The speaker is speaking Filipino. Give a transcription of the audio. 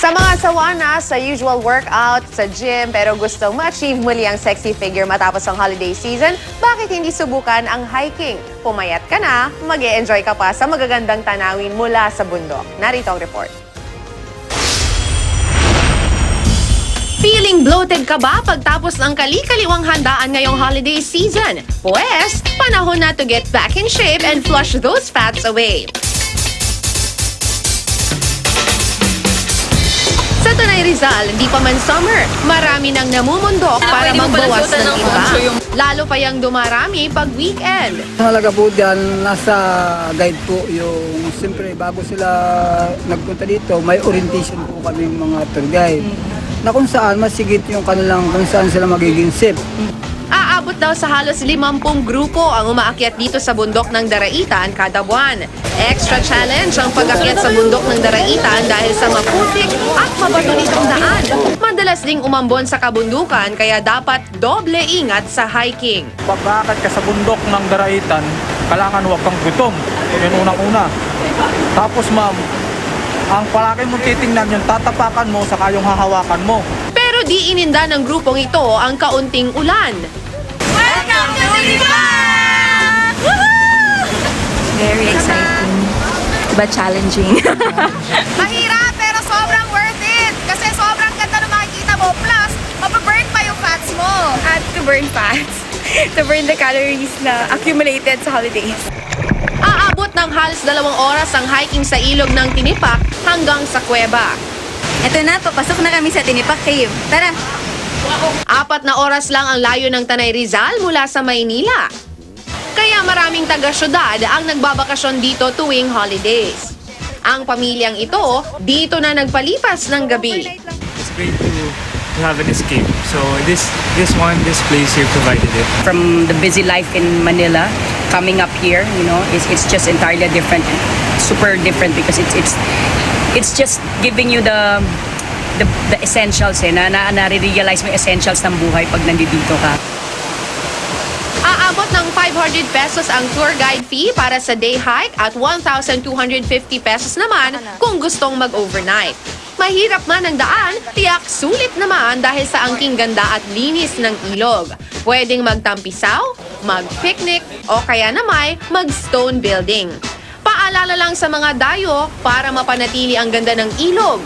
Sa mga sawa na sa usual workout sa gym pero gustong ma-achieve muli ang sexy figure matapos ang holiday season, bakit hindi subukan ang hiking? Pumayat ka na, mag-e-enjoy ka pa sa magagandang tanawin mula sa bundok. Narito ang report. Feeling bloated ka ba pagtapos ng kali-kaliwang handaan ngayong holiday season? Pwes, panahon na to get back in shape and flush those fats away. Sa Tanay Rizal, hindi pa man summer, marami nang namumundok para magbawas ng iba. Lalo pa yang dumarami pag weekend. Halaga po dyan, nasa guide po yung, siyempre bago sila nagpunta dito, may orientation po kaming mga tour guide. Na kung saan masigit yung kanilang, kung saan sila magiging safe. Aabot daw sa halos 50 grupo ang umaakyat dito sa bundok ng Daraitan kada buwan. Extra challenge ang pag-akyat sa bundok ng Daraitan dahil sa maputik at mabato nitong daan. Madalas ding umambon sa kabundukan kaya dapat doble ingat sa hiking. Pag aakyat ka sa bundok ng Daraitan, kailangan huwag kang gutom. Yun unang-una. Tapos ma'am, ang palagi mong titingnan yung tatapakan mo saka yung hahawakan mo. Pero di ininda ng grupong ito ang kaunting ulan. Welcome to Liban! Very exciting, but challenging. Mahirap pero sobrang worth it kasi sobrang ganda na makikita mo plus mapaburn pa yung fats mo. At to burn fats, to burn the calories na accumulated sa holidays. Aabot ng halos 2 oras ang hiking sa ilog ng Tinipak hanggang sa kuweba. Ito na, papasok na kami sa Tinipak Cave. Tara! 4 na oras lang ang layo ng Tanay Rizal mula sa Maynila. Kaya maraming taga-syudad ang nagbabakasyon dito tuwing holidays. Ang pamilyang ito, dito na nagpalipas ng gabi. It's great to have an escape. So this place here provided it. From the busy life in Manila, coming up here, you know, it's just entirely different, super different because it's just giving you the essentials na-realize mo yung essentials ng buhay pag nandito ka. Aabot ng 500 pesos ang tour guide fee para sa day hike at 1,250 pesos naman kung gustong mag-overnight. Mahirap man ang daan, tiyak sulit naman dahil sa angking ganda at linis ng ilog. Pwedeng magtampisaw, mag-picnic o kaya namay mag-stone building. Paalala lang sa mga dayo para mapanatili ang ganda ng ilog.